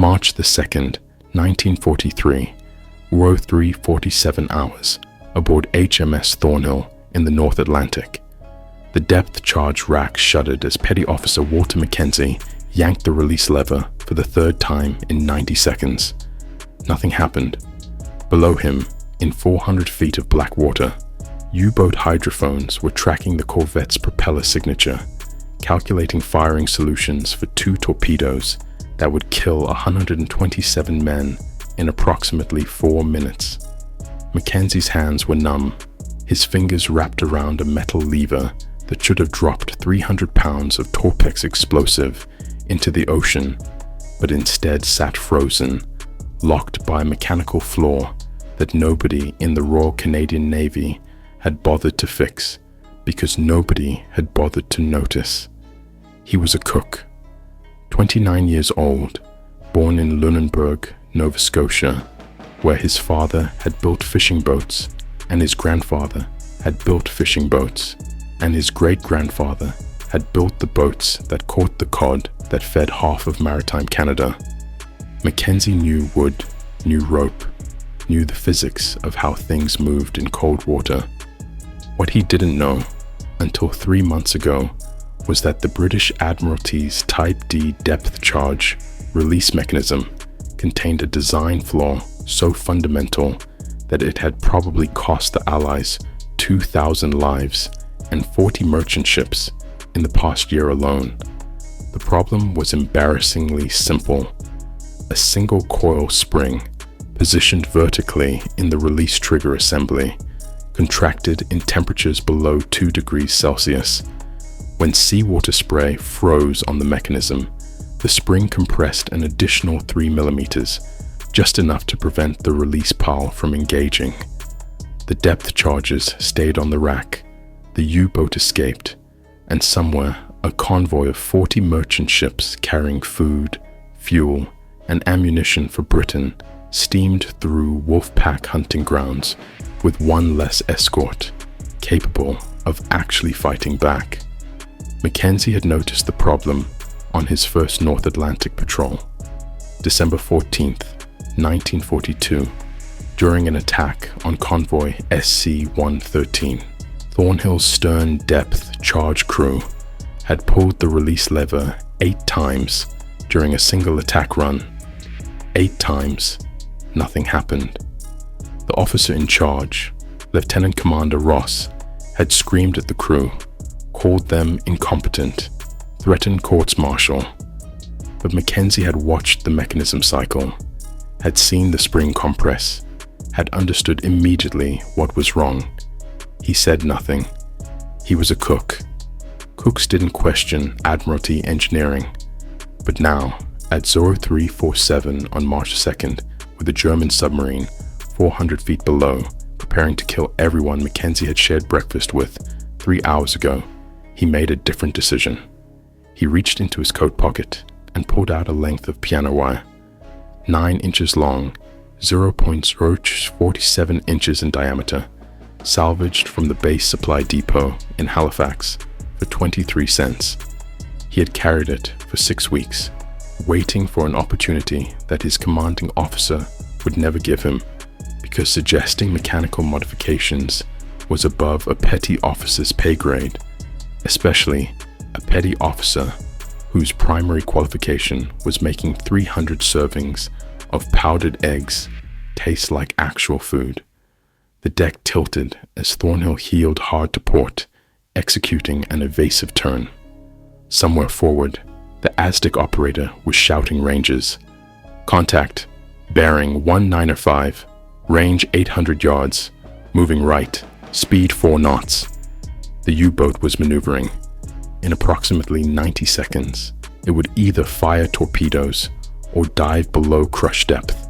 March the 2nd, 1943, row 3, 47 hours, aboard HMS Thornhill in the North Atlantic. The depth charge rack shuddered as Petty Officer Walter McKenzie yanked the release lever for the third time in 90 seconds. Nothing happened. Below him, in 400 feet of black water, U-boat hydrophones were tracking the corvette's propeller signature, calculating firing solutions for 2 torpedoes that would kill 127 men in approximately 4 minutes. Mackenzie's hands were numb, his fingers wrapped around a metal lever that should have dropped 300 pounds of Torpex explosive into the ocean, but instead sat frozen, locked by a mechanical flaw that nobody in the Royal Canadian Navy had bothered to fix because nobody had bothered to notice. He was a cook, 29 years old, born in Lunenburg, Nova Scotia, where his father had built fishing boats and his grandfather had built fishing boats, and his great-grandfather had built the boats that caught the cod that fed half of maritime Canada. Mackenzie knew wood, knew rope, knew the physics of how things moved in cold water. What he didn't know, until 3 months ago, was that the British Admiralty's Type D depth charge release mechanism contained a design flaw so fundamental that it had probably cost the Allies 2,000 lives and 40 merchant ships in the past year alone. The problem was embarrassingly simple. A single coil spring, positioned vertically in the release trigger assembly, contracted in temperatures below 2 degrees Celsius. When seawater spray froze on the mechanism, the spring compressed an additional 3 millimeters, just enough to prevent the release pile from engaging. The depth charges stayed on the rack, the U-boat escaped, and somewhere a convoy of 40 merchant ships carrying food, fuel, and ammunition for Britain steamed through Wolfpack hunting grounds with one less escort, capable of actually fighting back. Mackenzie had noticed the problem on his first North Atlantic patrol, December 14th, 1942, during an attack on convoy SC-113. Thornhill's stern depth charge crew had pulled the release lever 8 times during a single attack run. 8 times, nothing happened. The officer in charge, Lieutenant Commander Ross, had screamed at the crew, called them incompetent, threatened courts-martial. But Mackenzie had watched the mechanism cycle, had seen the spring compress, had understood immediately what was wrong. He said nothing. He was a cook. Cooks didn't question Admiralty engineering. But now, at 0347 on March 2nd, with a German submarine 400 feet below, preparing to kill everyone Mackenzie had shared breakfast with 3 hours ago, he made a different decision. He reached into his coat pocket and pulled out a length of piano wire, 9 inches long, 0.047 inches in diameter, salvaged from the base supply depot in Halifax for 23 cents. He had carried it for 6 weeks, waiting for an opportunity that his commanding officer would never give him, because suggesting mechanical modifications was above a petty officer's pay grade, especially a petty officer whose primary qualification was making 300 servings of powdered eggs taste like actual food. The deck tilted as Thornhill heeled hard to port, executing an evasive turn. Somewhere forward, the Aztec operator was shouting ranges. Contact, bearing 195, range 800 yards, moving right, speed 4 knots. The U-boat was maneuvering. In approximately 90 seconds, it would either fire torpedoes or dive below crush depth,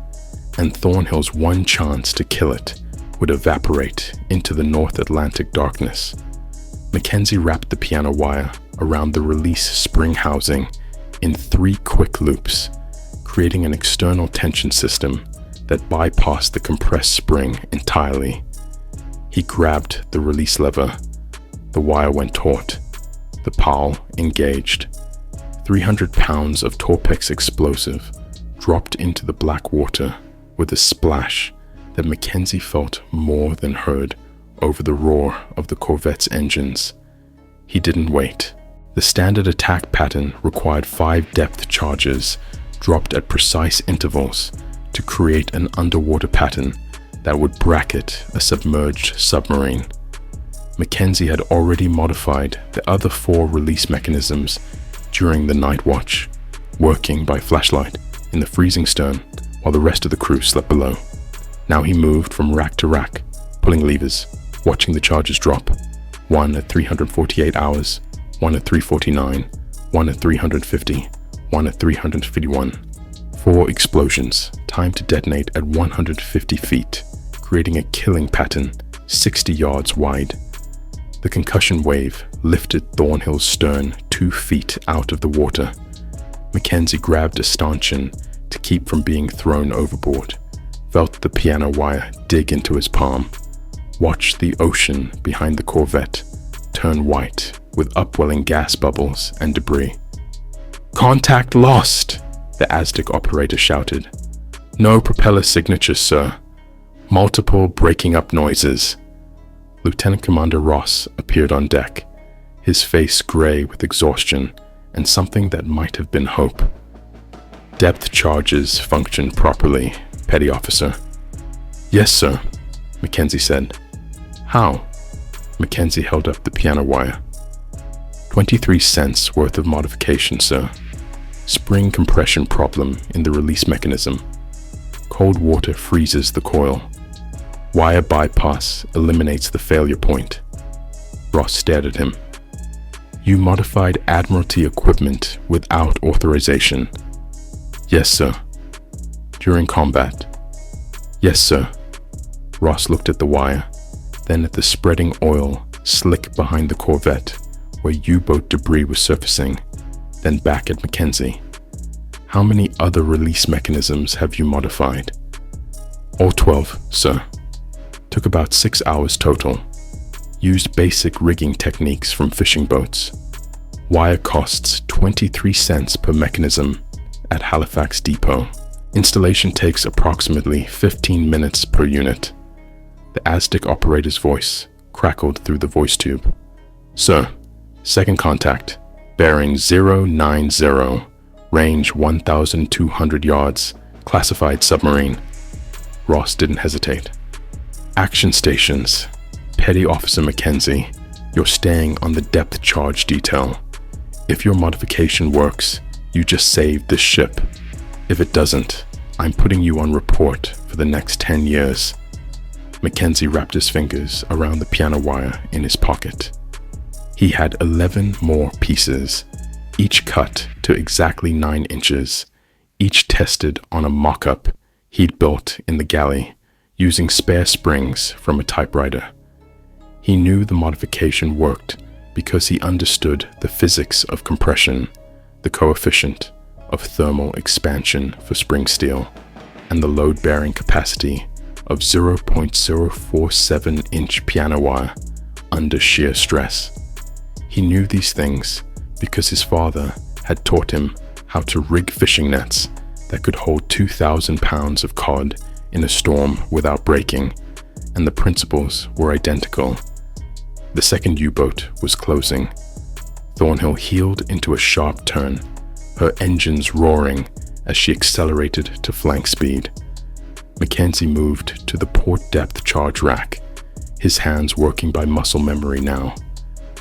and Thornhill's one chance to kill it would evaporate into the North Atlantic darkness. Mackenzie wrapped the piano wire around the release spring housing in 3 quick loops, creating an external tension system that bypassed the compressed spring entirely. He grabbed the release lever. The wire went taut. The pile engaged. 300 pounds of Torpex explosive dropped into the black water with a splash that McKenzie felt more than heard over the roar of the corvette's engines. He didn't wait. The standard attack pattern required 5 depth charges dropped at precise intervals to create an underwater pattern that would bracket a submerged submarine. McKenzie had already modified the other 4 release mechanisms during the night watch, working by flashlight in the freezing stern while the rest of the crew slept below. Now he moved from rack to rack, pulling levers, watching the charges drop, one at 348 hours, one at 349, one at 350, one at 351. 4 explosions, timed to detonate at 150 feet, creating a killing pattern 60 yards wide. The concussion wave lifted Thornhill's stern 2 feet out of the water. McKenzie grabbed a stanchion to keep from being thrown overboard, felt the piano wire dig into his palm, watched the ocean behind the corvette turn white with upwelling gas bubbles and debris. "Contact lost!" the Aztec operator shouted. "No propeller signatures, sir. Multiple breaking up noises." Lieutenant Commander Ross appeared on deck, his face gray with exhaustion and something that might have been hope. "Depth charges function properly, Petty Officer." "Yes, sir," McKenzie said. "How?" McKenzie held up the piano wire. 23 cents worth of modification, sir. Spring compression problem in the release mechanism. Cold water freezes the coil. Wire bypass eliminates the failure point. Ross stared at him. "You modified Admiralty equipment without authorization." "Yes, sir." "During combat?" "Yes, sir." Ross looked at the wire, then at the spreading oil slick behind the corvette where U-boat debris was surfacing, then back at McKenzie. "How many other release mechanisms have you modified?" "All 12, sir. Took about 6 hours total. Used basic rigging techniques from fishing boats. Wire costs 23 cents per mechanism at Halifax Depot. Installation takes approximately 15 minutes per unit." The Aztec operator's voice crackled through the voice tube. "Sir, second contact, bearing 090, range 1,200 yards, classified submarine." Ross didn't hesitate. "Action stations. Petty Officer McKenzie, you're staying on the depth charge detail. If your modification works, you just saved this ship. If it doesn't, I'm putting you on report for the next 10 years. McKenzie wrapped his fingers around the piano wire in his pocket. He had 11 more pieces, each cut to exactly 9 inches, each tested on a mock-up he'd built in the galley, using spare springs from a typewriter. He knew the modification worked because he understood the physics of compression, the coefficient of thermal expansion for spring steel, and the load-bearing capacity of 0.047-inch piano wire under shear stress. He knew these things because his father had taught him how to rig fishing nets that could hold 2,000 pounds of cod in a storm without breaking, and the principles were identical. The second U-boat was closing. Thornhill heeled into a sharp turn, her engines roaring as she accelerated to flank speed. McKenzie moved to the port depth charge rack, his hands working by muscle memory now,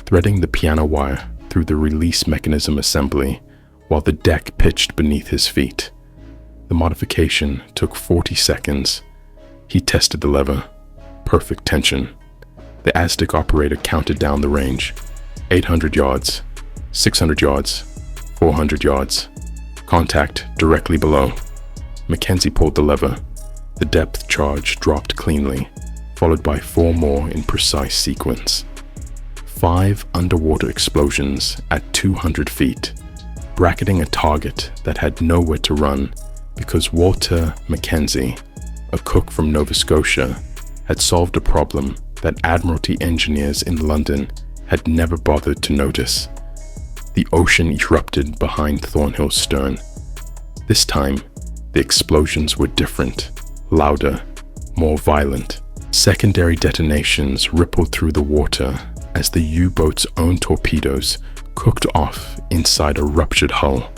threading the piano wire through the release mechanism assembly while the deck pitched beneath his feet. The modification took 40 seconds. He tested the lever. Perfect tension. The Aztec operator counted down the range. 800 yards, 600 yards, 400 yards. Contact directly below. McKenzie pulled the lever. The depth charge dropped cleanly, followed by 4 more in precise sequence. 5 underwater explosions at 200 feet, bracketing a target that had nowhere to run because Walter McKenzie, a cook from Nova Scotia, had solved a problem that Admiralty engineers in London had never bothered to notice. The ocean erupted behind Thornhill's stern. This time, The explosions were different, louder, more violent. Secondary detonations rippled through the water as the U-boat's own torpedoes cooked off inside a ruptured hull.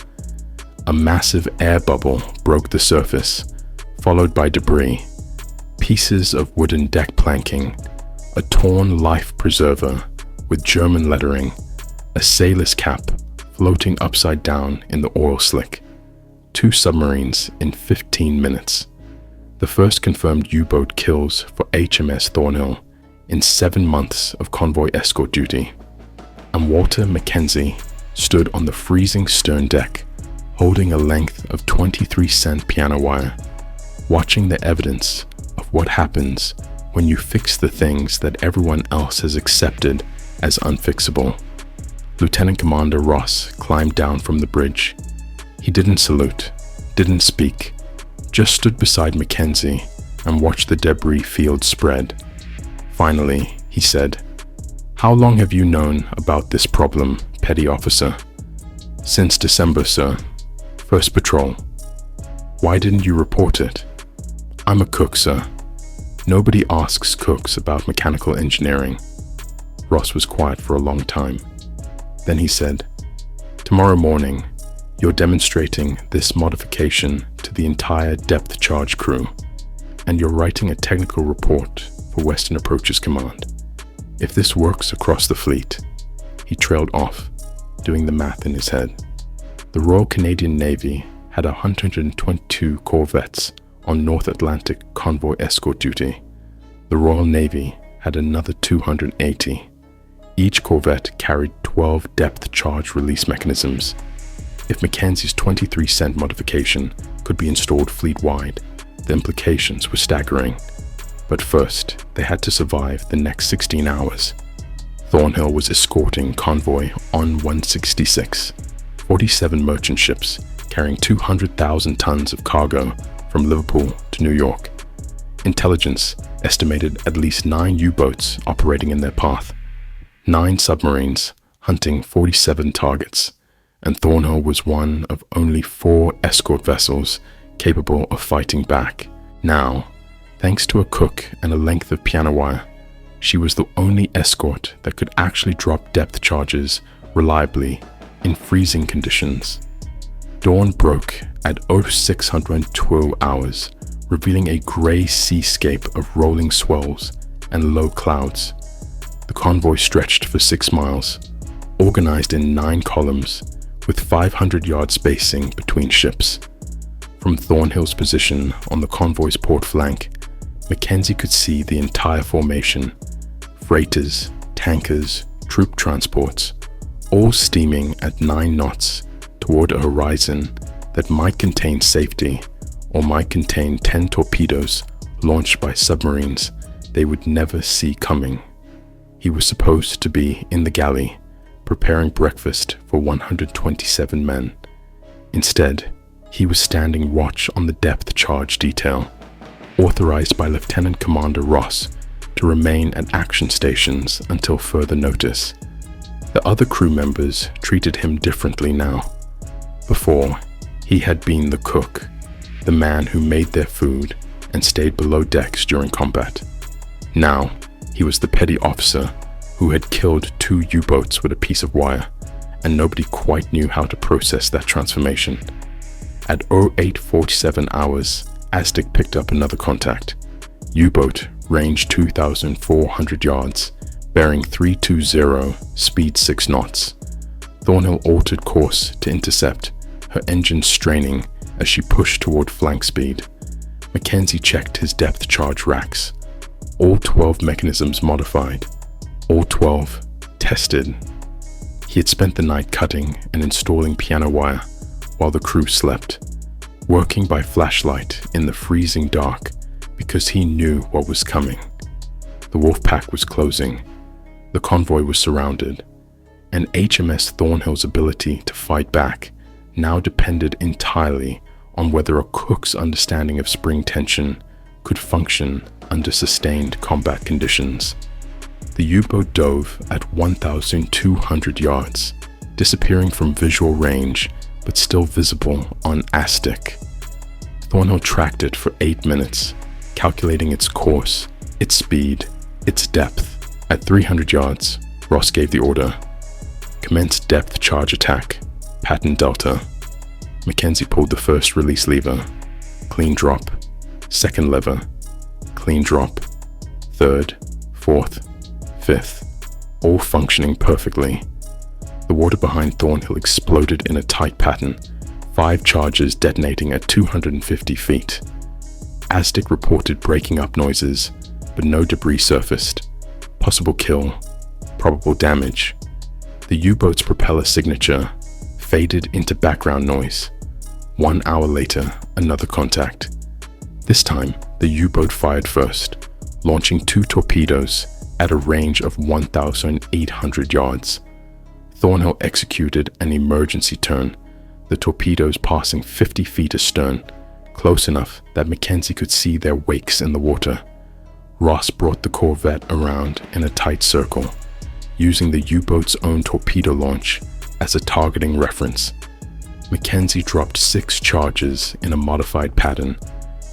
A massive air bubble broke the surface, followed by debris, pieces of wooden deck planking, a torn life preserver with German lettering, a sailor's cap floating upside down in the oil slick. 2 submarines in 15 minutes. The first confirmed U-boat kills for HMS Thornhill in 7 months of convoy escort duty. And Walter McKenzie stood on the freezing stern deck, holding a length of 23-cent piano wire, watching the evidence of what happens when you fix the things that everyone else has accepted as unfixable. Lieutenant Commander Ross climbed down from the bridge. He didn't salute, didn't speak, just stood beside McKenzie and watched the debris field spread. Finally, he said, "How long have you known about this problem, petty officer?" "Since December, sir. First patrol." "Why didn't you report it?" "I'm a cook, sir. Nobody asks cooks about mechanical engineering." Ross was quiet for a long time. Then he said, "Tomorrow morning, you're demonstrating this modification to the entire depth charge crew, and you're writing a technical report for Western Approaches Command. If this works across the fleet," he trailed off, doing the math in his head. The Royal Canadian Navy had 122 corvettes on North Atlantic convoy escort duty. The Royal Navy had another 280. Each corvette carried 12 depth charge release mechanisms. If Mackenzie's 23-cent modification could be installed fleet-wide, the implications were staggering. But first, they had to survive the next 16 hours. Thornhill was escorting convoy on 166, 47 merchant ships carrying 200,000 tons of cargo from Liverpool to New York. Intelligence estimated at least 9 U-boats operating in their path, 9 submarines hunting 47 targets, and Thornhill was one of only 4 escort vessels capable of fighting back. Now, thanks to a cook and a length of piano wire, she was the only escort that could actually drop depth charges reliably in freezing conditions. Dawn broke at 0612 hours, revealing a grey seascape of rolling swells and low clouds. The convoy stretched for 6 miles, organized in 9 columns, with 500-yard spacing between ships. From Thornhill's position on the convoy's port flank, McKenzie could see the entire formation: freighters, tankers, troop transports, all steaming at 9 knots toward a horizon that might contain safety or might contain 10 torpedoes launched by submarines they would never see coming. He was supposed to be in the galley, preparing breakfast for 127 men. Instead, he was standing watch on the depth charge detail, authorized by Lieutenant Commander Ross to remain at action stations until further notice. The other crew members treated him differently now. Before, he had been the cook, the man who made their food and stayed below decks during combat. Now, he was the petty officer who had killed 2 U-boats with a piece of wire, and nobody quite knew how to process that transformation. At 0847 hours, Aztec picked up another contact. U-boat, range 2,400 yards, bearing 320, speed 6 knots. Thornhill altered course to intercept, her engine straining as she pushed toward flank speed. McKenzie checked his depth charge racks. All 12 mechanisms modified, all 12 tested. He had spent the night cutting and installing piano wire while the crew slept, working by flashlight in the freezing dark because he knew what was coming. The wolf pack was closing. The convoy was surrounded, and HMS Thornhill's ability to fight back now depended entirely on whether a cook's understanding of spring tension could function under sustained combat conditions. The U-boat dove at 1,200 yards, disappearing from visual range but still visible on Aztec. Thornhill tracked it for 8 minutes, calculating its course, its speed, its depth. At 300 yards, Ross gave the order. Commence depth charge attack, pattern Delta. McKenzie pulled the first release lever. Clean drop. Second lever. Clean drop. Third, fourth, fifth, all functioning perfectly. The water behind Thornhill exploded in a tight pattern, 5 charges detonating at 250 feet. Aztec reported breaking up noises, but no debris surfaced. Possible kill, probable damage. The U-boat's propeller signature faded into background noise. 1 hour later, another contact. This time, the U-boat fired first, launching 2 torpedoes at a range of 1,800 yards. Thornhill executed an emergency turn, the torpedoes passing 50 feet astern, close enough that McKenzie could see their wakes in the water. Ross brought the corvette around in a tight circle, using the U-boat's own torpedo launch as a targeting reference. McKenzie dropped 6 charges in a modified pattern,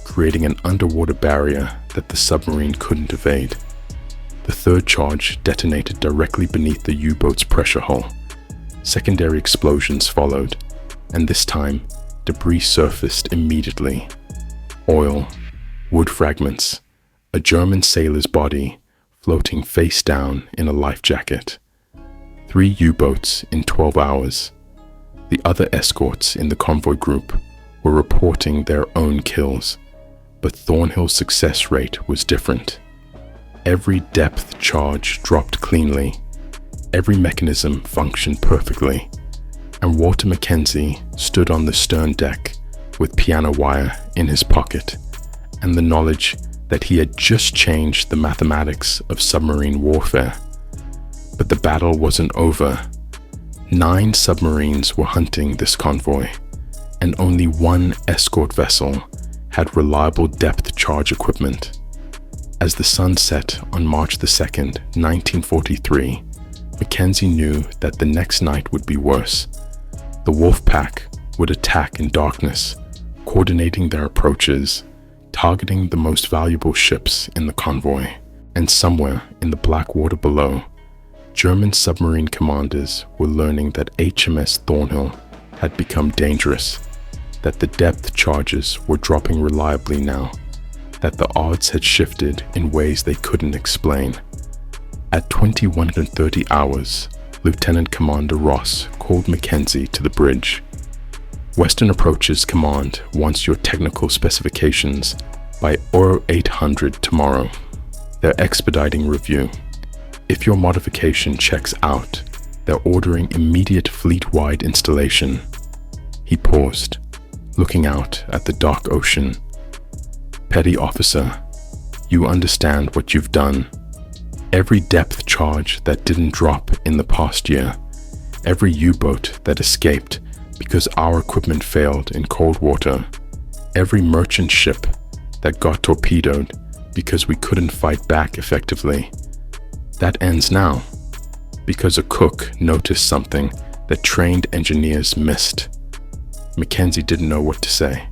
creating an underwater barrier that the submarine couldn't evade. The 3rd charge detonated directly beneath the U-boat's pressure hull. Secondary explosions followed, and this time, debris surfaced immediately. Oil, wood fragments, a German sailor's body floating face down in a life jacket. 3 U-boats in 12 hours. The other escorts in the convoy group were reporting their own kills, but Thornhill's success rate was different. Every depth charge dropped cleanly, every mechanism functioned perfectly, and Walter McKenzie stood on the stern deck with piano wire in his pocket and the knowledge that he had just changed the mathematics of submarine warfare. But the battle wasn't over. 9 submarines were hunting this convoy, and only 1 escort vessel had reliable depth charge equipment. As the sun set on March 2nd, 1943, McKenzie knew that the next night would be worse. The wolf pack would attack in darkness, coordinating their approaches, targeting the most valuable ships in the convoy. And somewhere in the black water below, German submarine commanders were learning that HMS Thornhill had become dangerous, that the depth charges were dropping reliably now, that the odds had shifted in ways they couldn't explain. At 2130 hours, Lieutenant Commander Ross called McKenzie to the bridge. Western Approaches Command wants your technical specifications by 0800 tomorrow. They're expediting review. If your modification checks out, they're ordering immediate fleet-wide installation. He paused, looking out at the dark ocean. Petty officer, you understand what you've done. Every depth charge that didn't drop in the past year, every U-boat that escaped because our equipment failed in cold water, every merchant ship that got torpedoed because we couldn't fight back effectively. That ends now, because a cook noticed something that trained engineers missed. McKenzie didn't know what to say.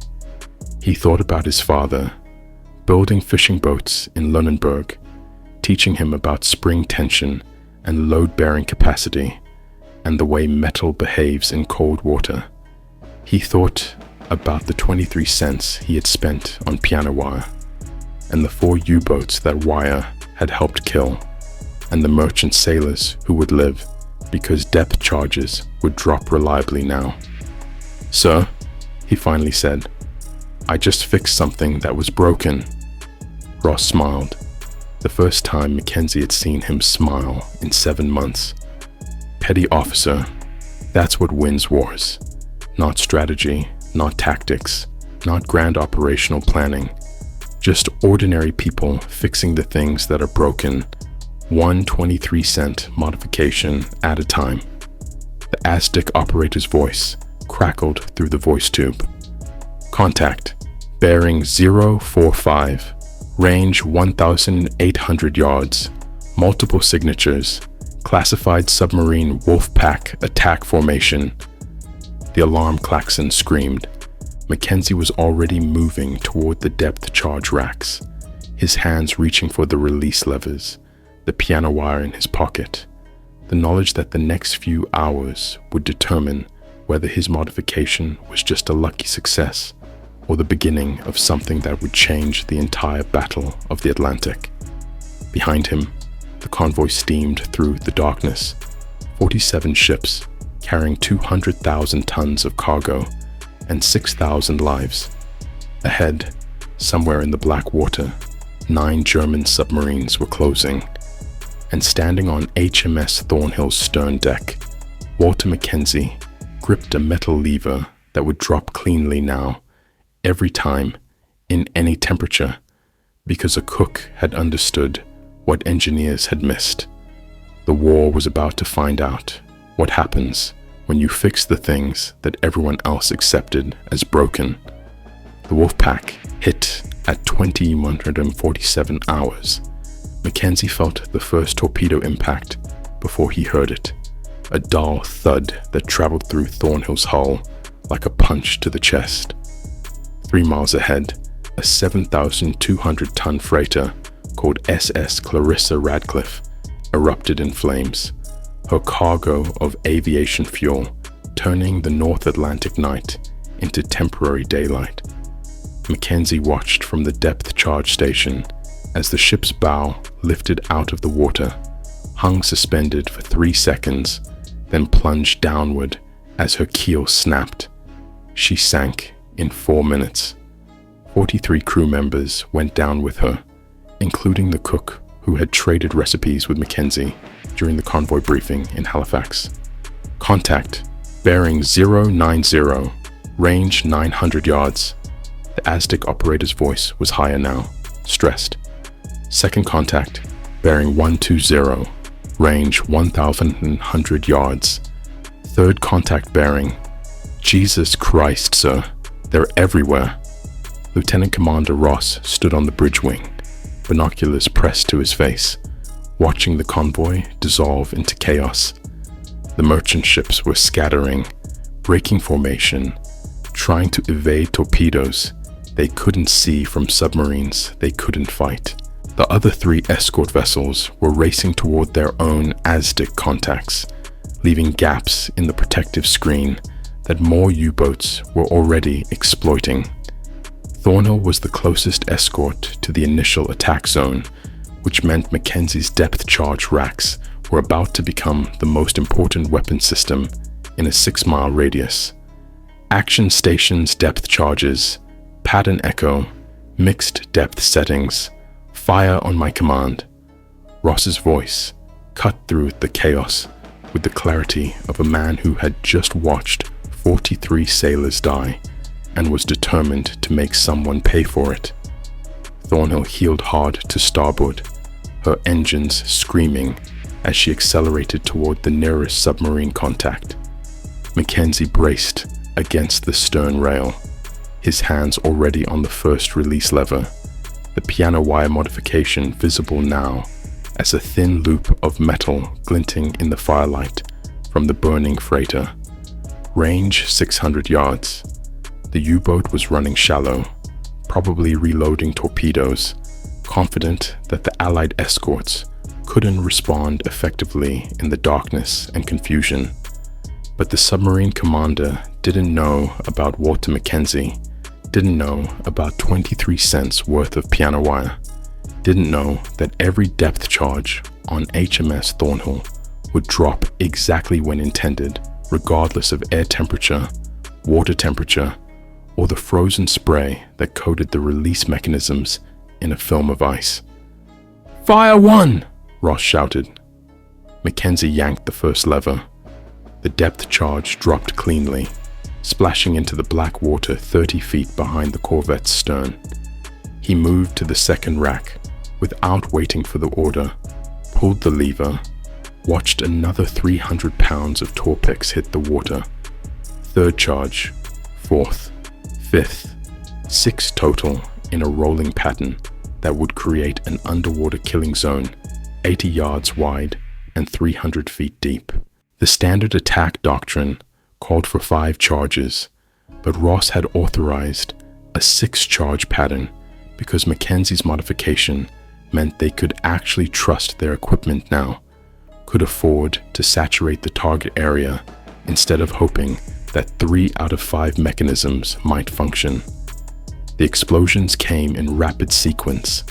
He thought about his father, building fishing boats in Lunenburg, teaching him about spring tension and load-bearing capacity, and the way metal behaves in cold water. He thought about the 23 cents he had spent on piano wire, and the 4 U-boats that wire had helped kill, and the merchant sailors who would live because depth charges would drop reliably now. "Sir," he finally said, "I just fixed something that was broken." Ross smiled, the first time McKenzie had seen him smile in 7 months. Petty officer, that's what wins wars. Not strategy, not tactics, not grand operational planning. Just ordinary people fixing the things that are broken, one 23-cent modification at a time. The Aztec operator's voice crackled through the voice tube. "Contact, bearing 045, range 1,800 yards, multiple signatures, classified submarine wolf pack attack formation." The alarm klaxon screamed. McKenzie was already moving toward the depth charge racks, his hands reaching for the release levers, the piano wire in his pocket. The knowledge that the next few hours would determine whether his modification was just a lucky success or the beginning of something that would change the entire battle of the Atlantic. Behind him, the convoy steamed through the darkness, 47 ships carrying 200,000 tons of cargo and 6,000 lives. Ahead, somewhere in the black water, 9 German submarines were closing, and standing on HMS Thornhill's stern deck, Walter McKenzie gripped a metal lever that would drop cleanly now, every time, in any temperature, because a cook had understood what engineers had missed. The war was about to find out what happens when you fix the things that everyone else accepted as broken. The Wolfpack hit at 2147 hours. McKenzie felt the first torpedo impact before he heard it, a dull thud that traveled through Thornhill's hull like a punch to the chest. 3 miles ahead, a 7,200-ton freighter called SS Clarissa Radcliffe erupted in flames, her cargo of aviation fuel turning the North Atlantic night into temporary daylight. McKenzie watched from the depth charge station as the ship's bow lifted out of the water, hung suspended for 3 seconds, then plunged downward as her keel snapped. She sank in 4 minutes. 43 crew members went down with her, including the cook who had traded recipes with McKenzie during the convoy briefing in Halifax. Contact, bearing 090, range 900 yards. The Aztec operator's voice was higher now, stressed. Second contact, bearing 120, range 1,100 yards. Third contact bearing, Jesus Christ, sir, they're everywhere. Lieutenant Commander Ross stood on the bridge wing, binoculars pressed to his face, watching the convoy dissolve into chaos. The merchant ships were scattering, breaking formation, trying to evade torpedoes they couldn't see from submarines they couldn't fight. The other 3 escort vessels were racing toward their own Aztec contacts, leaving gaps in the protective screen that more U-boats were already exploiting. Thornhill was the closest escort to the initial attack zone, which meant Mackenzie's depth charge racks were about to become the most important weapon system in a 6-mile radius. Action stations depth charges, pattern echo, mixed depth settings, fire on my command. Ross's voice cut through the chaos with the clarity of a man who had just watched 43 sailors die and was determined to make someone pay for it. Thornhill heeled hard to starboard, her engines screaming as she accelerated toward the nearest submarine contact. McKenzie braced against the stern rail, his hands already on the first release lever, the piano wire modification visible now as a thin loop of metal glinting in the firelight from the burning freighter. Range 600 yards. The U-boat was running shallow, probably reloading torpedoes, confident that the Allied escorts couldn't respond effectively in the darkness and confusion. But the submarine commander didn't know about Walter McKenzie, didn't know about 23 cents worth of piano wire, didn't know that every depth charge on HMS Thornhill would drop exactly when intended, regardless of air temperature, water temperature, or the frozen spray that coated the release mechanisms in a film of ice. "Fire one!" Ross shouted. McKenzie yanked the first lever. The depth charge dropped cleanly, splashing into the black water 30 feet behind the corvette's stern. He moved to the second rack without waiting for the order, pulled the lever, watched another 300 pounds of torpex hit the water. Third charge, fourth, fifth, 6 total in a rolling pattern that would create an underwater killing zone 80 yards wide and 300 feet deep. The standard attack doctrine called for 5 charges, but Ross had authorized a 6-charge pattern because McKenzie's modification meant they could actually trust their equipment now, could afford to saturate the target area instead of hoping that 3 out of 5 mechanisms might function. The explosions came in rapid sequence,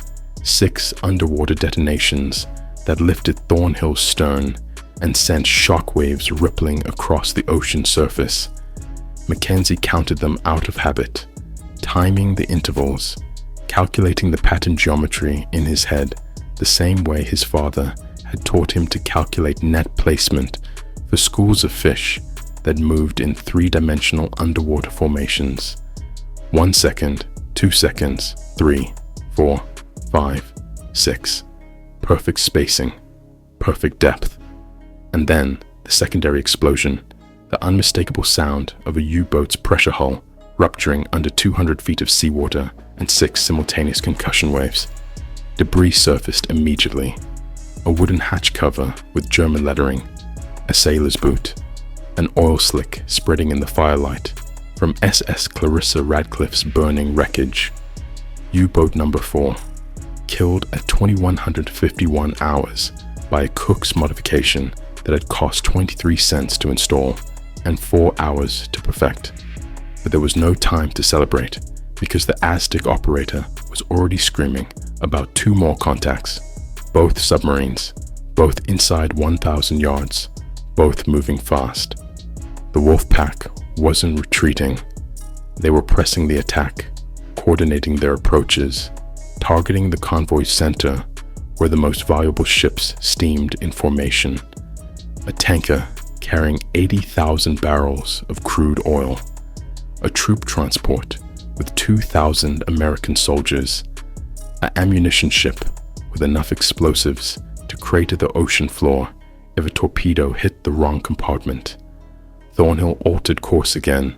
6 underwater detonations that lifted Thornhill's stern and sent shockwaves rippling across the ocean surface. McKenzie counted them out of habit, timing the intervals, calculating the pattern geometry in his head the same way his father had taught him to calculate net placement for schools of fish that moved in 3-dimensional underwater formations. 1 second, 2 seconds, 3, 4, 5, 6. Perfect spacing, perfect depth. And then the secondary explosion, the unmistakable sound of a U-boat's pressure hull rupturing under 200 feet of seawater and 6 simultaneous concussion waves. Debris surfaced immediately. A wooden hatch cover with German lettering, a sailor's boot, an oil slick spreading in the firelight from SS Clarissa Radcliffe's burning wreckage. U-boat number 4, killed at 2151 hours by a Cook's modification that had cost 23 cents to install and 4 hours to perfect. But there was no time to celebrate because the Aztec operator was already screaming about 2 more contacts, both submarines, both inside 1,000 yards, both moving fast. The Wolfpack wasn't retreating. They were pressing the attack, coordinating their approaches, targeting the convoy's center where the most valuable ships steamed in formation. A tanker carrying 80,000 barrels of crude oil, a troop transport with 2,000 American soldiers, an ammunition ship with enough explosives to crater the ocean floor if a torpedo hit the wrong compartment. Thornhill altered course again,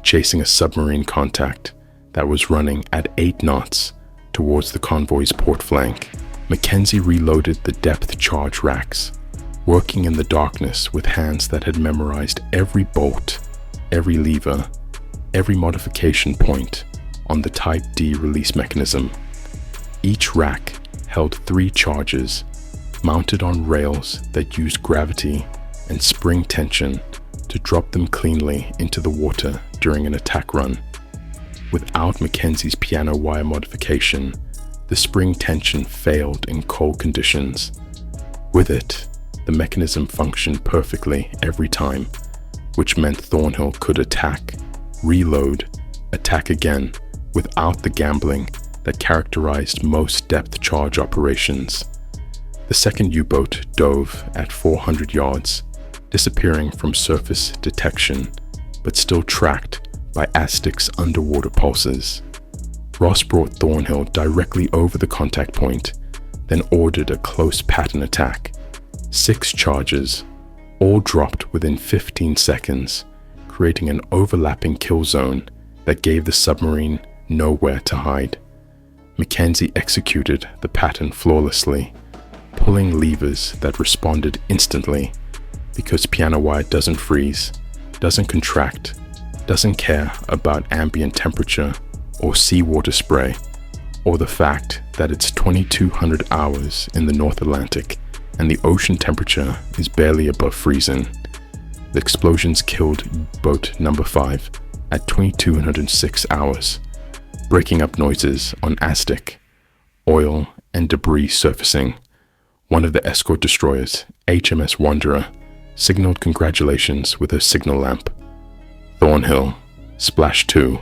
chasing a submarine contact that was running at 8 knots towards the convoy's port flank. McKenzie reloaded the depth charge racks, working in the darkness with hands that had memorized every bolt, every lever, every modification point on the Type D release mechanism. Each rack held 3 charges, mounted on rails that used gravity and spring tension to drop them cleanly into the water during an attack run. Without McKenzie's piano wire modification, the spring tension failed in cold conditions. With it, the mechanism functioned perfectly every time, which meant Thornhill could attack, reload, attack again without the gambling that characterized most depth charge operations. The second U-boat dove at 400 yards, disappearing from surface detection, but still tracked by Aztec's underwater pulses. Ross brought Thornhill directly over the contact point, then ordered a close pattern attack. 6 charges, all dropped within 15 seconds, creating an overlapping kill zone that gave the submarine nowhere to hide. McKenzie executed the pattern flawlessly, pulling levers that responded instantly, because piano wire doesn't freeze, doesn't contract, doesn't care about ambient temperature or seawater spray, or the fact that it's 2,200 hours in the North Atlantic and the ocean temperature is barely above freezing. The explosions killed boat number 5 at 2,206 hours, breaking up noises on Aztec, oil and debris surfacing. One of the escort destroyers, HMS Wanderer, signaled congratulations with her signal lamp. Thornhill, Splash 2,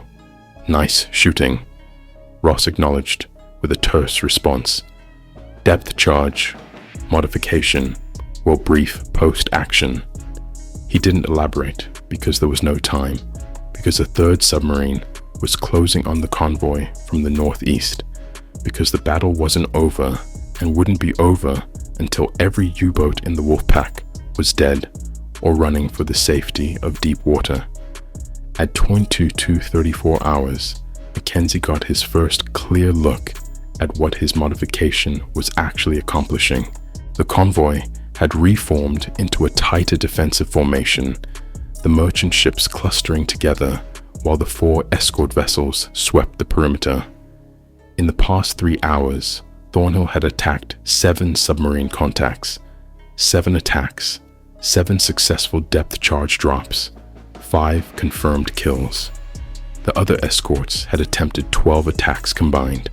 nice shooting, Ross acknowledged with a terse response. Depth charge, modification, will brief post-action. He didn't elaborate because there was no time, because a third submarine was closing on the convoy from the northeast, because the battle wasn't over and wouldn't be over until every U-boat in the Wolfpack was dead or running for the safety of deep water. At 22:34 hours, McKenzie got his first clear look at what his modification was actually accomplishing. The convoy had reformed into a tighter defensive formation, the merchant ships clustering together while the 4 escort vessels swept the perimeter. In the past 3 hours, Thornhill had attacked 7 submarine contacts, 7 attacks, 7 successful depth charge drops, 5 confirmed kills. The other escorts had attempted 12 attacks combined,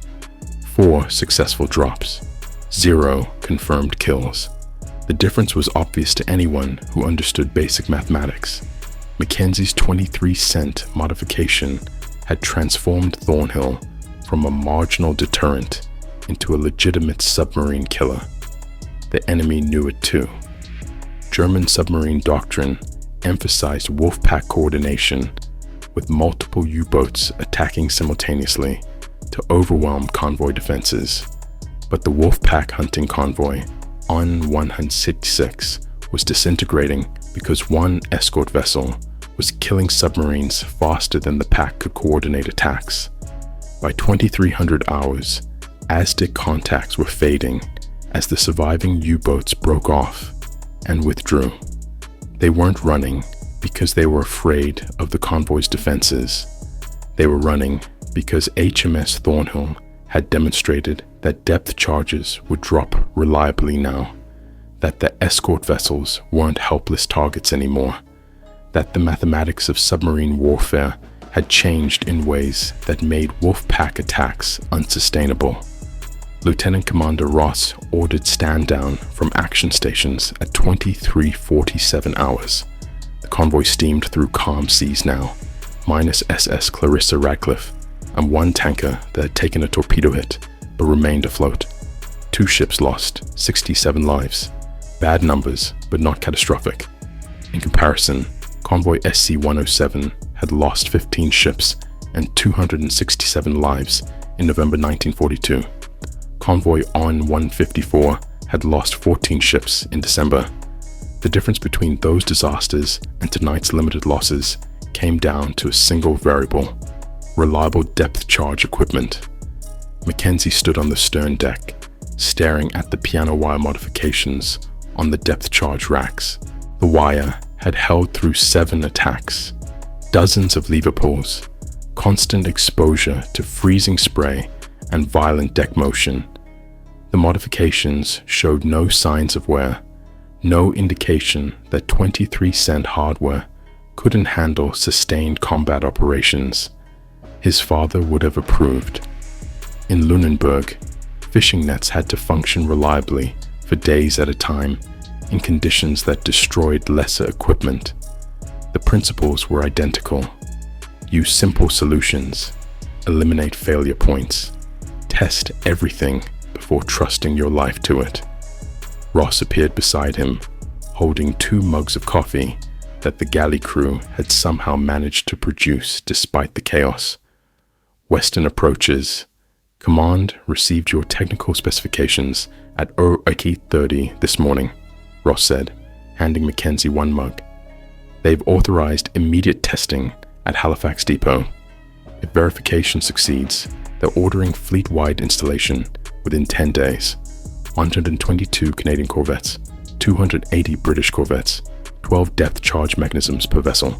4 successful drops, 0 confirmed kills. The difference was obvious to anyone who understood basic mathematics. McKenzie's 23-cent modification had transformed Thornhill from a marginal deterrent into a legitimate submarine killer. The enemy knew it too. German submarine doctrine emphasized wolfpack coordination, with multiple U-boats attacking simultaneously to overwhelm convoy defenses. But the wolfpack hunting convoy on 166 was disintegrating because one escort vessel was killing submarines faster than the pack could coordinate attacks. By 2300 hours, Aztec contacts were fading as the surviving U-boats broke off and withdrew. They weren't running because they were afraid of the convoy's defenses. They were running because HMS Thornhill had demonstrated that depth charges would drop reliably now, that the escort vessels weren't helpless targets anymore, that the mathematics of submarine warfare had changed in ways that made wolfpack attacks unsustainable. Lieutenant Commander Ross ordered stand down from action stations at 23:47 hours. The convoy steamed through calm seas now, minus SS Clarissa Radcliffe and one tanker that had taken a torpedo hit but remained afloat. 2 ships lost, 67 lives. Bad numbers, but not catastrophic. In comparison, Convoy SC-107 had lost 15 ships and 267 lives in November 1942. Convoy ON-154 had lost 14 ships in December. The difference between those disasters and tonight's limited losses came down to a single variable: reliable depth charge equipment. McKenzie stood on the stern deck, staring at the piano wire modifications on the depth charge racks. The wire had held through 7 attacks, dozens of lever pulls, constant exposure to freezing spray and violent deck motion. The modifications showed no signs of wear, no indication that 23-cent hardware couldn't handle sustained combat operations. His father would have approved. In Lunenburg, fishing nets had to function reliably for days at a time in conditions that destroyed lesser equipment. The principles were identical. Use simple solutions, eliminate failure points, test everything before trusting your life to it. Ross appeared beside him, holding 2 mugs of coffee that the galley crew had somehow managed to produce despite the chaos. Western approaches. Command received your technical specifications at 08:30 this morning, Ross said, handing McKenzie 1 mug. They've authorized immediate testing at Halifax Depot. If verification succeeds, they're ordering fleet-wide installation within 10 days. 122 Canadian corvettes, 280 British corvettes, 12 depth charge mechanisms per vessel.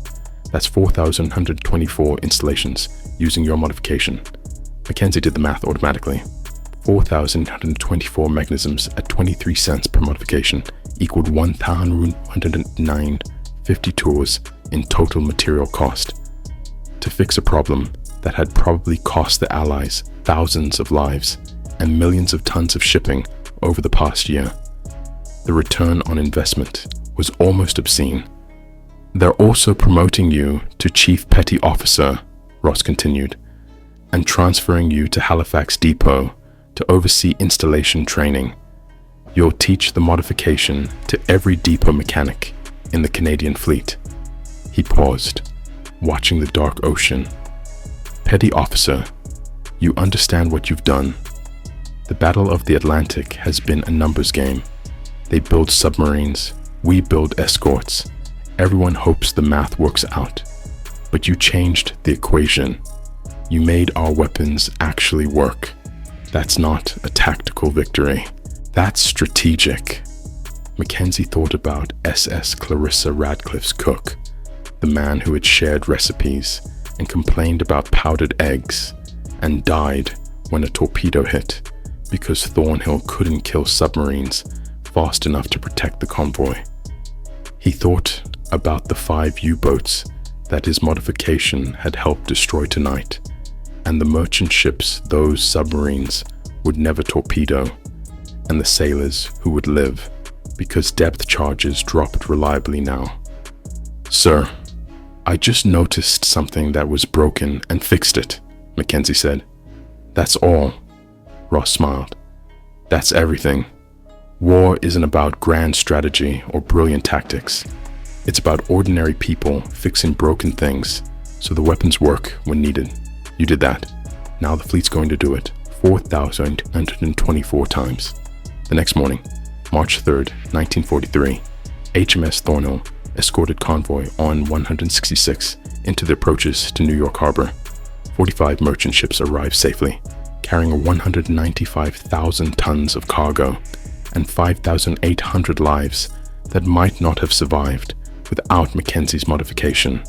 That's 4,124 installations using your modification. McKenzie did the math automatically. 4,124 mechanisms at 23 cents per modification equaled 1,109.50 tours in total material cost. To fix a problem that had probably cost the Allies thousands of lives and millions of tons of shipping over the past year. The return on investment was almost obscene. They're also promoting you to Chief Petty Officer, Ross continued, and transferring you to Halifax Depot to oversee installation training. You'll teach the modification to every depot mechanic in the Canadian fleet. He paused, watching the dark ocean. Petty Officer, you understand what you've done. The Battle of the Atlantic has been a numbers game. They build submarines, we build escorts. Everyone hopes the math works out. But you changed the equation. You made our weapons actually work. That's not a tactical victory. That's strategic. McKenzie thought about SS Clarissa Radcliffe's cook, the man who had shared recipes and complained about powdered eggs, and died when a torpedo hit because Thornhill couldn't kill submarines fast enough to protect the convoy. He thought about the 5 U-boats that his modification had helped destroy tonight, and the merchant ships those submarines would never torpedo, and the sailors who would live because depth charges dropped reliably now. "Sir, I just noticed something that was broken and fixed it," McKenzie said. "That's all." Ross smiled. "That's everything. War isn't about grand strategy or brilliant tactics. It's about ordinary people fixing broken things so the weapons work when needed. You did that. Now the fleet's going to do it 4,924 times." The next morning, March 3rd, 1943, HMS Thornhill escorted convoy on 166 into the approaches to New York Harbor. 45 merchant ships arrived safely, carrying 195,000 tons of cargo and 5,800 lives that might not have survived without Mackenzie's modification.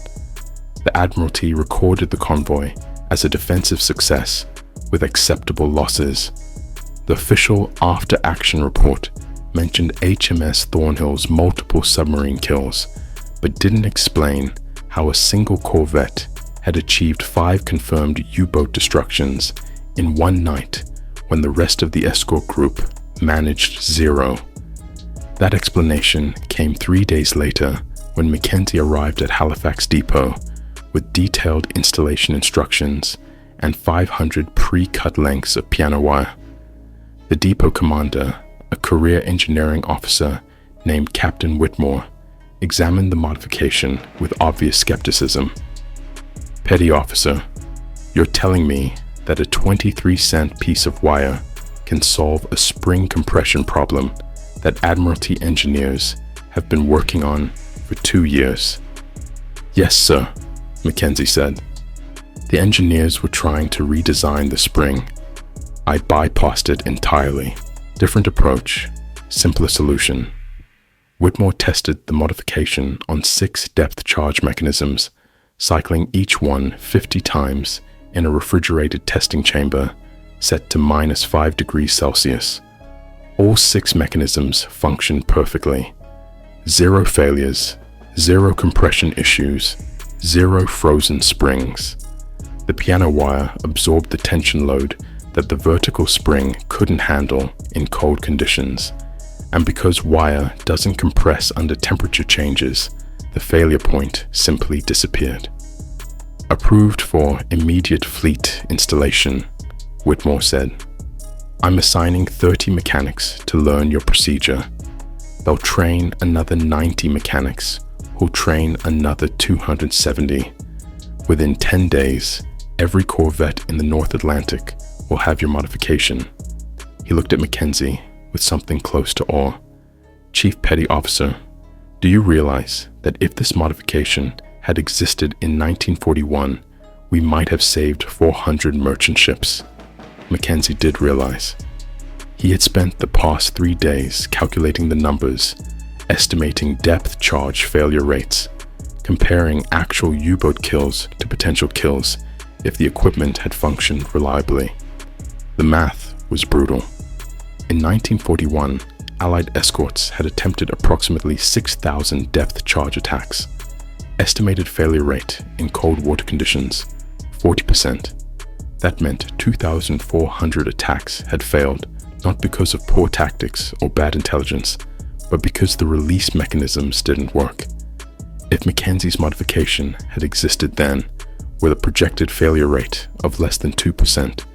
The Admiralty recorded the convoy as a defensive success with acceptable losses. The official after-action report mentioned HMS Thornhill's multiple submarine kills, but didn't explain how a single corvette had achieved 5 confirmed U-boat destructions in one night when the rest of the escort group managed 0. That explanation came 3 days later when McKenzie arrived at Halifax Depot with detailed installation instructions and 500 pre-cut lengths of piano wire. The depot commander, a career engineering officer named Captain Whitmore, examined the modification with obvious skepticism. "Petty officer, you're telling me that a 23-cent piece of wire can solve a spring compression problem that Admiralty engineers have been working on for 2 years?" "Yes, sir," McKenzie said. "The engineers were trying to redesign the spring. I bypassed it entirely. Different approach, simpler solution." Whitmore tested the modification on 6 depth charge mechanisms, cycling each one 50 times in a refrigerated testing chamber set to -5 degrees Celsius. All 6 mechanisms functioned perfectly. 0 failures, 0 compression issues, 0 frozen springs. The piano wire absorbed the tension load that the vertical spring couldn't handle in cold conditions, and because wire doesn't compress under temperature changes, the failure point simply disappeared. "Approved for immediate fleet installation," Whitmore said. "I'm assigning 30 mechanics to learn your procedure. They'll train another 90 mechanics, who'll train another 270. Within 10 days, every corvette in the North Atlantic will have your modification." He looked at McKenzie with something close to awe. "Chief Petty Officer, do you realize that if this modification had existed in 1941, we might have saved 400 merchant ships?" McKenzie did realize. He had spent the past 3 days calculating the numbers, estimating depth charge failure rates, comparing actual U-boat kills to potential kills if the equipment had functioned reliably. The math was brutal. In 1941, Allied escorts had attempted approximately 6,000 depth charge attacks. Estimated failure rate in cold water conditions, 40%. That meant 2,400 attacks had failed, not because of poor tactics or bad intelligence, but because the release mechanisms didn't work. If Mackenzie's modification had existed then, with a projected failure rate of less than 2%,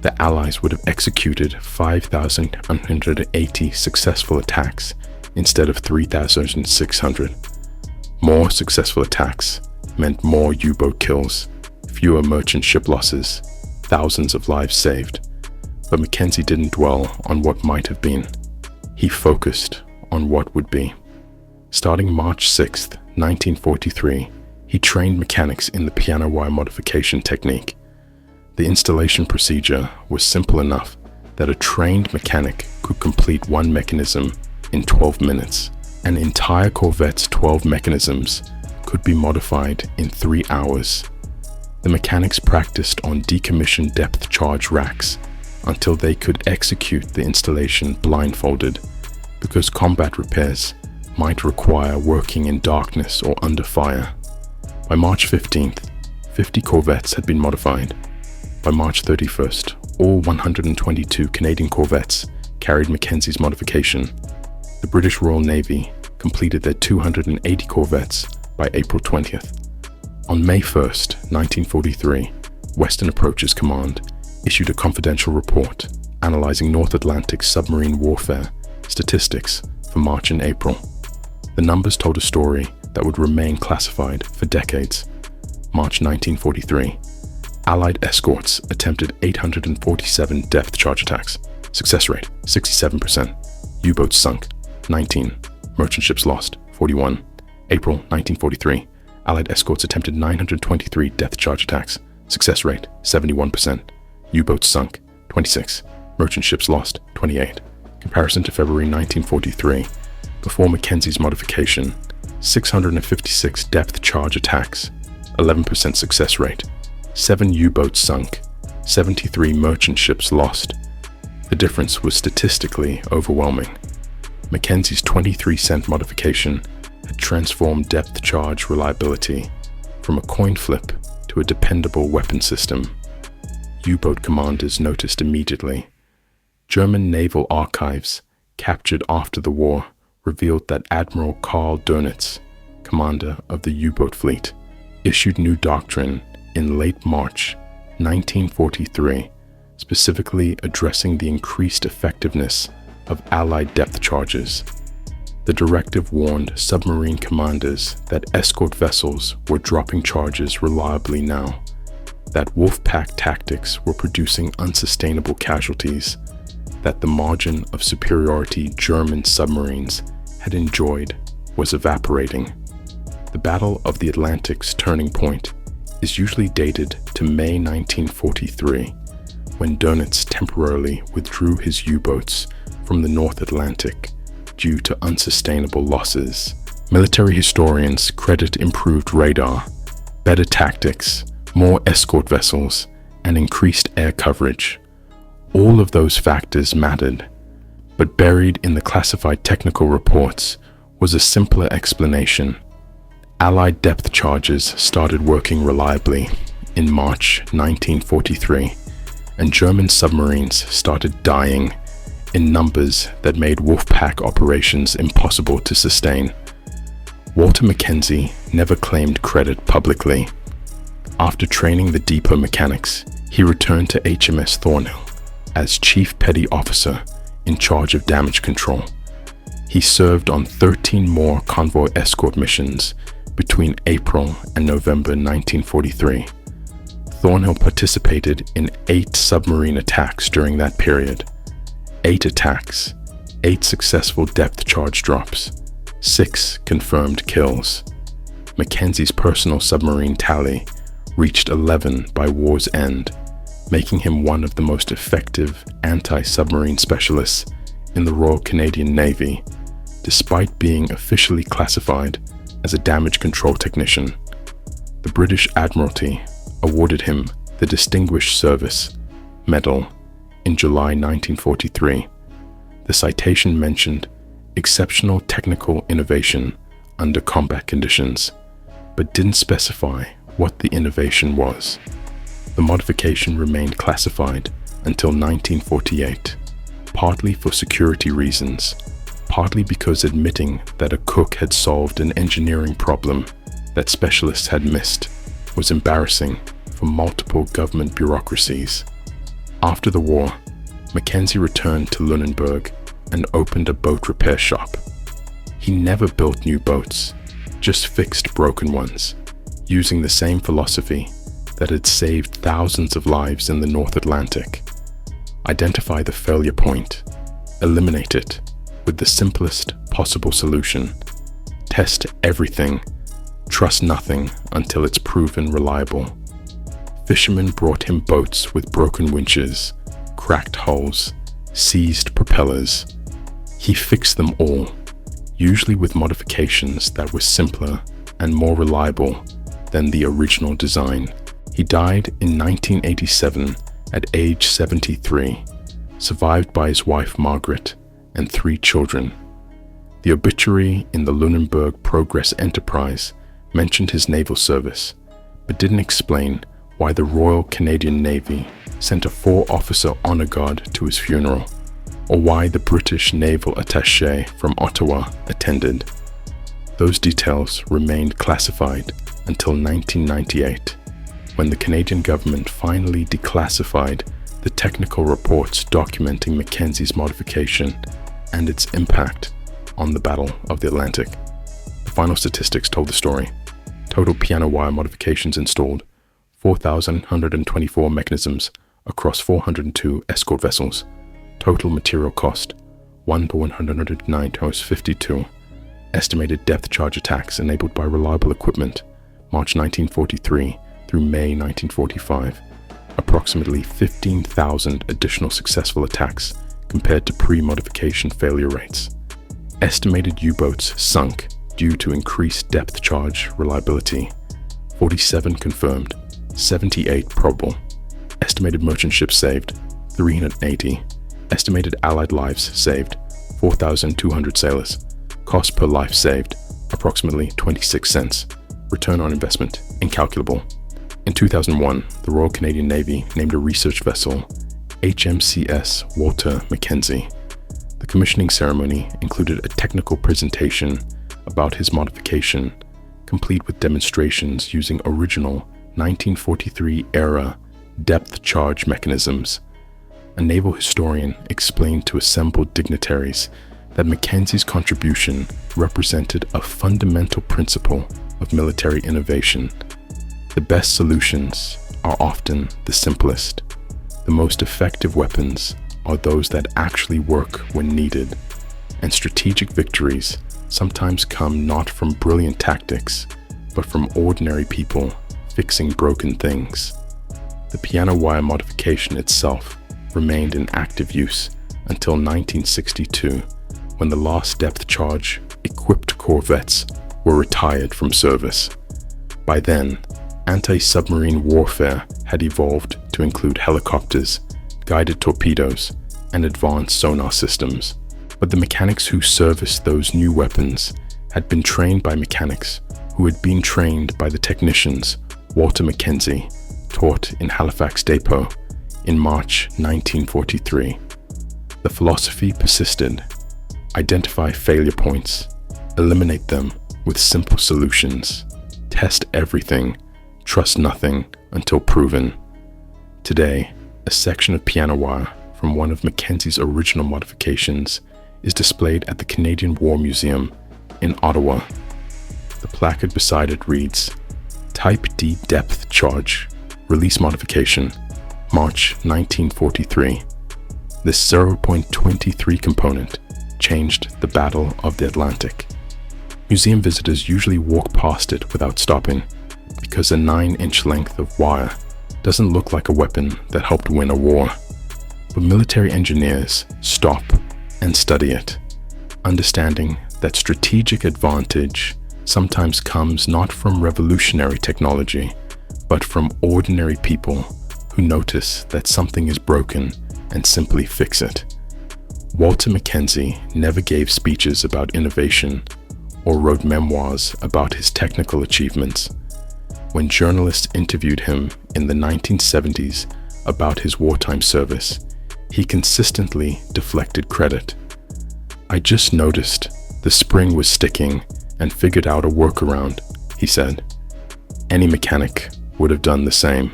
the Allies would have executed 5,180 successful attacks instead of 3,600. More successful attacks meant more U-boat kills, fewer merchant ship losses, thousands of lives saved. But McKenzie didn't dwell on what might have been. He focused on what would be. Starting March 6, 1943, he trained mechanics in the piano wire modification technique. The installation procedure was simple enough that a trained mechanic could complete one mechanism in 12 minutes. An entire corvette's 12 mechanisms could be modified in 3 hours. The mechanics practiced on decommissioned depth charge racks until they could execute the installation blindfolded, because combat repairs might require working in darkness or under fire. By March 15th, 50 corvettes had been modified. By March 31st, all 122 Canadian corvettes carried McKenzie's modification. The British Royal Navy completed their 280 corvettes by April 20th. On May 1st, 1943, Western Approaches Command issued a confidential report analyzing North Atlantic submarine warfare statistics for March and April. The numbers told a story that would remain classified for decades. March 1943, Allied escorts attempted 847 depth charge attacks. Success rate, 67%. U-boats sunk, 19. Merchant ships lost, 41. April 1943, Allied escorts attempted 923 depth charge attacks. Success rate, 71%. U-boats sunk, 26. Merchant ships lost, 28. Comparison to February 1943, before McKenzie's modification, 656 depth charge attacks, 11% success rate. 7 U-boats sunk, 73 merchant ships lost. The difference was statistically overwhelming. McKenzie's 23-cent modification had transformed depth charge reliability from a coin flip to a dependable weapon system. U-boat commanders noticed immediately. German naval archives, captured after the war, revealed that Admiral Karl Dönitz, commander of the U-boat fleet, issued new doctrine in late March 1943, specifically addressing the increased effectiveness of Allied depth charges. The directive warned submarine commanders that escort vessels were dropping charges reliably now, that Wolfpack tactics were producing unsustainable casualties, that the margin of superiority German submarines had enjoyed was evaporating. The Battle of the Atlantic's turning point is usually dated to May 1943, when Dönitz temporarily withdrew his U-boats from the North Atlantic due to unsustainable losses. Military historians credit improved radar, better tactics, more escort vessels, and increased air coverage. All of those factors mattered, but buried in the classified technical reports was a simpler explanation. Allied depth charges started working reliably in March 1943, and German submarines started dying in numbers that made Wolfpack operations impossible to sustain. Walter McKenzie never claimed credit publicly. After training the depot mechanics, he returned to HMS Thornhill as Chief Petty Officer in charge of damage control. He served on 13 more convoy escort missions between April and November 1943. Thornhill participated in 8 submarine attacks during that period. 8 attacks, 8 successful depth charge drops, 6 confirmed kills. McKenzie's personal submarine tally reached 11 by war's end, making him one of the most effective anti-submarine specialists in the Royal Canadian Navy, despite being officially classified as a damage control technician. The British Admiralty awarded him the Distinguished Service Medal in July 1943. The citation mentioned exceptional technical innovation under combat conditions, but didn't specify what the innovation was. The modification remained classified until 1948, partly for security reasons, partly because admitting that a cook had solved an engineering problem that specialists had missed was embarrassing for multiple government bureaucracies. After the war, McKenzie returned to Lunenburg and opened a boat repair shop. He never built new boats, just fixed broken ones, using the same philosophy that had saved thousands of lives in the North Atlantic. Identify the failure point, eliminate it with the simplest possible solution. Test everything, trust nothing until it's proven reliable. Fishermen brought him boats with broken winches, cracked hulls, seized propellers. He fixed them all, usually with modifications that were simpler and more reliable than the original design. He died in 1987 at age 73, survived by his wife Margaret and 3 children. The obituary in the Lunenburg Progress Enterprise mentioned his naval service, but didn't explain why the Royal Canadian Navy sent a 4-officer honor guard to his funeral, or why the British naval attaché from Ottawa attended. Those details remained classified until 1998, when the Canadian government finally declassified the technical reports documenting McKenzie's modification and its impact on the Battle of the Atlantic. The final statistics told the story. Total piano wire modifications installed: 4,124 mechanisms across 402 escort vessels. Total material cost: 1 to 109 times 52. Estimated depth charge attacks enabled by reliable equipment, March 1943 through May 1945. Approximately 15,000 additional successful attacks compared to pre-modification failure rates. Estimated U-boats sunk due to increased depth charge reliability: 47 confirmed, 78 probable. Estimated merchant ships saved: 380. Estimated Allied lives saved: 4,200 sailors. Cost per life saved: approximately 26 cents. Return on investment: incalculable. In 2001, the Royal Canadian Navy named a research vessel HMS Walter McKenzie. The commissioning ceremony included a technical presentation about his modification, complete with demonstrations using original 1943-era depth charge mechanisms. A naval historian explained to assembled dignitaries that McKenzie's contribution represented a fundamental principle of military innovation. The best solutions are often the simplest. The most effective weapons are those that actually work when needed, and strategic victories sometimes come not from brilliant tactics, but from ordinary people fixing broken things. The piano wire modification itself remained in active use until 1962, when the last depth charge equipped corvettes were retired from service. By then, anti-submarine warfare had evolved to include helicopters, guided torpedoes, and advanced sonar systems. But the mechanics who serviced those new weapons had been trained by mechanics who had been trained by the technicians Walter McKenzie taught in Halifax Depot in March 1943. The philosophy persisted: identify failure points, eliminate them with simple solutions, test everything, trust nothing until proven. Today, a section of piano wire from one of McKenzie's original modifications is displayed at the Canadian War Museum in Ottawa. The placard beside it reads, Type D Depth Charge, Release Modification, March 1943. This 0.23 component changed the Battle of the Atlantic. Museum visitors usually walk past it without stopping, because a 9-inch length of wire doesn't look like a weapon that helped win a war. But military engineers stop and study it, understanding that strategic advantage sometimes comes not from revolutionary technology, but from ordinary people who notice that something is broken and simply fix it. Walter McKenzie never gave speeches about innovation or wrote memoirs about his technical achievements. When journalists interviewed him in the 1970s about his wartime service, he consistently deflected credit. I just noticed the spring was sticking and figured out a workaround, he said. Any mechanic would have done the same.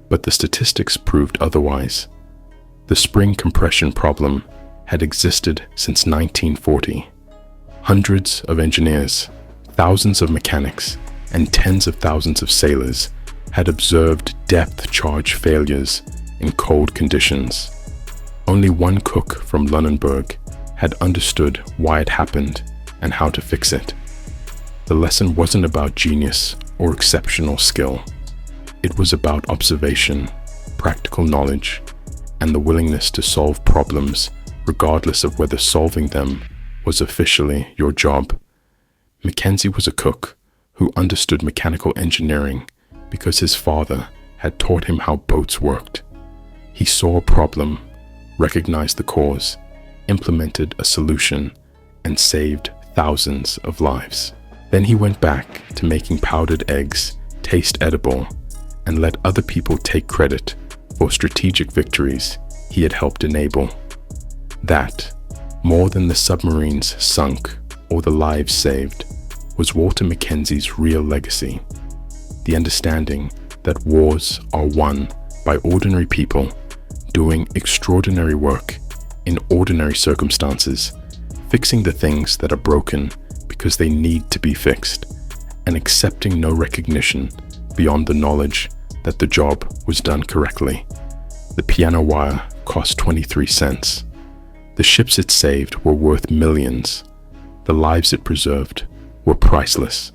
But the statistics proved otherwise. The spring compression problem had existed since 1940. Hundreds of engineers, thousands of mechanics, and tens of thousands of sailors had observed depth charge failures in cold conditions. Only one cook from Lunenburg had understood why it happened and how to fix it. The lesson wasn't about genius or exceptional skill. It was about observation, practical knowledge, and the willingness to solve problems regardless of whether solving them was officially your job. McKenzie was a cook who understood mechanical engineering because his father had taught him how boats worked. He saw a problem, recognized the cause, implemented a solution, and saved thousands of lives. Then he went back to making powdered eggs taste edible and let other people take credit for strategic victories he had helped enable. That, more than the submarines sunk or the lives saved, was Walter McKenzie's real legacy. The understanding that wars are won by ordinary people doing extraordinary work in ordinary circumstances, fixing the things that are broken because they need to be fixed, and accepting no recognition beyond the knowledge that the job was done correctly. The piano wire cost 23 cents. The ships it saved were worth millions. The lives it preserved were priceless.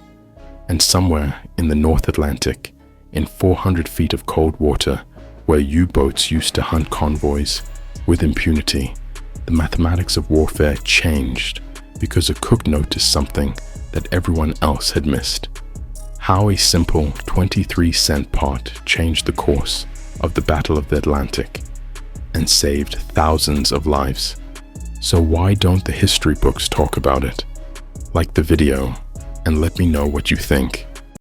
And somewhere in the North Atlantic, in 400 feet of cold water, where U-boats used to hunt convoys with impunity, the mathematics of warfare changed because a cook noticed something that everyone else had missed. How a simple 23-cent pot changed the course of the Battle of the Atlantic and saved thousands of lives. So why don't the history books talk about it? Like the video and let me know what you think.